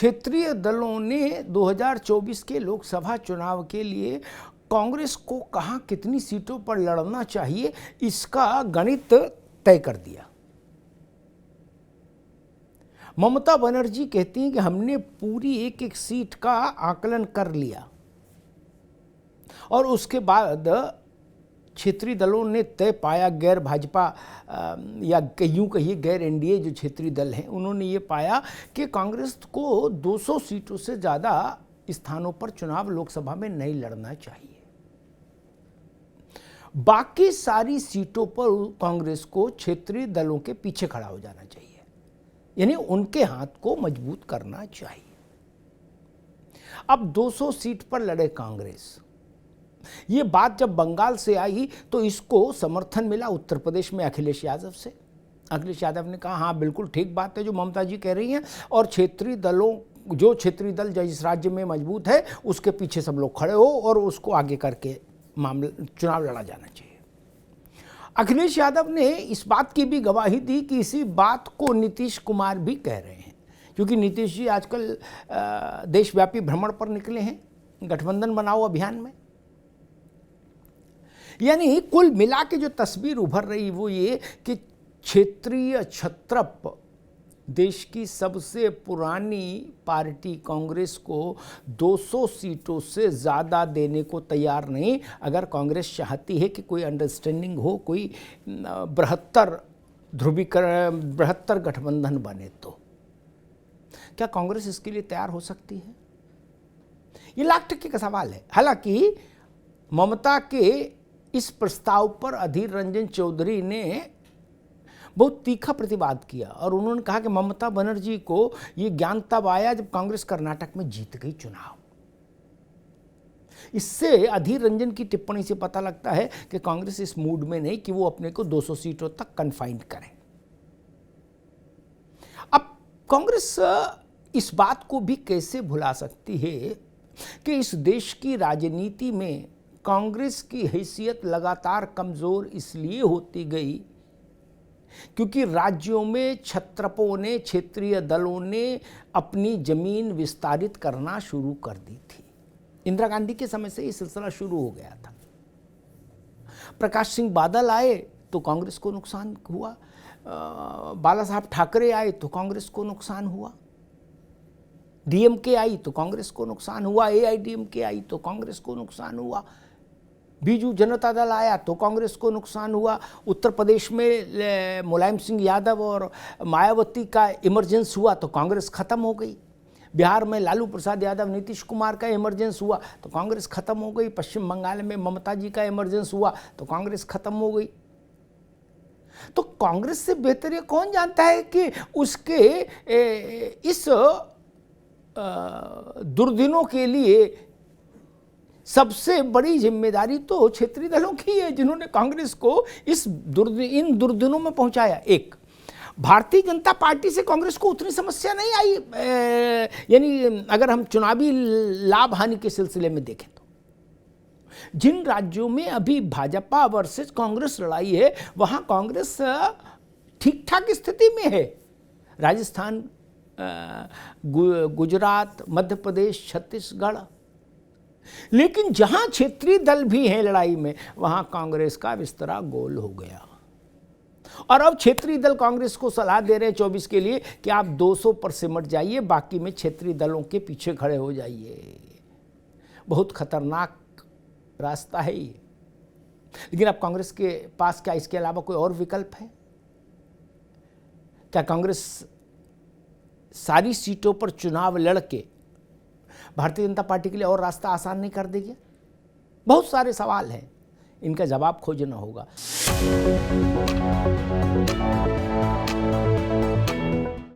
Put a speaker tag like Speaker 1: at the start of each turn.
Speaker 1: क्षेत्रीय दलों ने 2024 के लोकसभा चुनाव के लिए कांग्रेस को कहां कितनी सीटों पर लड़ना चाहिए इसका गणित तय कर दिया। ममता बनर्जी कहती हैं कि हमने पूरी एक एक सीट का आकलन कर लिया और उसके बाद क्षेत्रीय दलों ने तय पाया, गैर भाजपा या यूं कहिए गैर एनडीए जो क्षेत्रीय दल हैं उन्होंने ये पाया कि कांग्रेस को 200 सीटों से ज़्यादा स्थानों पर चुनाव लोकसभा में नहीं लड़ना चाहिए। बाकी सारी सीटों पर कांग्रेस को क्षेत्रीय दलों के पीछे खड़ा हो जाना चाहिए, यानी उनके हाथ को मजबूत करना चाहिए। अब 200 सीट पर लड़े कांग्रेस, ये बात जब बंगाल से आई तो इसको समर्थन मिला उत्तर प्रदेश में अखिलेश यादव से। अखिलेश यादव ने कहा हाँ बिल्कुल ठीक बात है जो ममता जी कह रही हैं, और क्षेत्रीय दलों जो क्षेत्रीय दल जिस राज्य में मजबूत है उसके पीछे सब लोग खड़े हो और उसको आगे करके मामला चुनाव लड़ा जाना चाहिए। अखिलेश यादव ने इस बात की भी गवाही दी कि इसी बात को नीतीश कुमार भी कह रहे हैं, क्योंकि नीतीश जी आजकल देशव्यापी भ्रमण पर निकले हैं गठबंधन बनाओ अभियान में। यानी कुल मिला के जो तस्वीर उभर रही वो ये कि क्षेत्रीय छत्रप देश की सबसे पुरानी पार्टी कांग्रेस को 200 सीटों से ज़्यादा देने को तैयार नहीं। अगर कांग्रेस चाहती है कि कोई अंडरस्टैंडिंग हो, कोई बृहत्तर ध्रुवीकरण, बृहत्तर गठबंधन बने, तो क्या कांग्रेस इसके लिए तैयार हो सकती है? ये लाख टक्के का सवाल है। हालांकि ममता के इस प्रस्ताव पर अधीर रंजन चौधरी ने बहुत तीखा प्रतिवाद किया और उन्होंने कहा कि ममता बनर्जी को ये ज्ञान तब आया जब कांग्रेस कर्नाटक में जीत गई चुनाव। इससे अधीर रंजन की टिप्पणी से पता लगता है कि कांग्रेस इस मूड में नहीं कि वो अपने को 200 सीटों तक कन्फाइंड करे। अब कांग्रेस इस बात को भी कैसे भुला सकती है कि इस देश की राजनीति में कांग्रेस की हैसियत लगातार कमजोर इसलिए होती गई क्योंकि राज्यों में छत्रपों ने, क्षेत्रीय दलों ने अपनी जमीन विस्तारित करना शुरू कर दी थी। इंदिरा गांधी के समय से ये सिलसिला शुरू हो गया था। प्रकाश सिंह बादल आए तो कांग्रेस को नुकसान हुआ, बाला साहब ठाकरे आए तो कांग्रेस को नुकसान हुआ, डीएमके आई तो कांग्रेस को नुकसान हुआ, एआईडीएमके आई तो कांग्रेस को नुकसान हुआ, बीजू जनता दल आया तो कांग्रेस को नुकसान हुआ। उत्तर प्रदेश में मुलायम सिंह यादव और मायावती का इमरजेंस हुआ तो कांग्रेस खत्म हो गई। बिहार में लालू प्रसाद यादव, नीतीश कुमार का इमरजेंस हुआ तो कांग्रेस खत्म हो गई। पश्चिम बंगाल में ममता जी का इमरजेंस हुआ तो कांग्रेस खत्म हो गई। तो कांग्रेस से बेहतर ये कौन जानता है कि उसके इस दुर्दिनों के लिए सबसे बड़ी जिम्मेदारी तो क्षेत्रीय दलों की है जिन्होंने कांग्रेस को इन दुर्दिनों में पहुंचाया। एक, भारतीय जनता पार्टी से कांग्रेस को उतनी समस्या नहीं आई, यानी अगर हम चुनावी लाभ हानि के सिलसिले में देखें तो जिन राज्यों में अभी भाजपा वर्सेस कांग्रेस लड़ाई है वहां कांग्रेस ठीक ठाक स्थिति में है। राजस्थान, गुजरात, मध्य प्रदेश, छत्तीसगढ़। लेकिन जहां क्षेत्रीय दल भी हैं लड़ाई में वहां कांग्रेस का बिस्तरा गोल हो गया और अब क्षेत्रीय दल कांग्रेस को सलाह दे रहे हैं 24 के लिए कि आप 200 पर सिमट जाइए, बाकी में क्षेत्रीय दलों के पीछे खड़े हो जाइए। बहुत खतरनाक रास्ता है ये। लेकिन अब कांग्रेस के पास क्या इसके अलावा कोई और विकल्प है? क्या कांग्रेस सारी सीटों पर चुनाव लड़के भारतीय जनता पार्टी के लिए और रास्ता आसान नहीं कर देगी? बहुत सारे सवाल हैं, इनका जवाब खोजना होगा।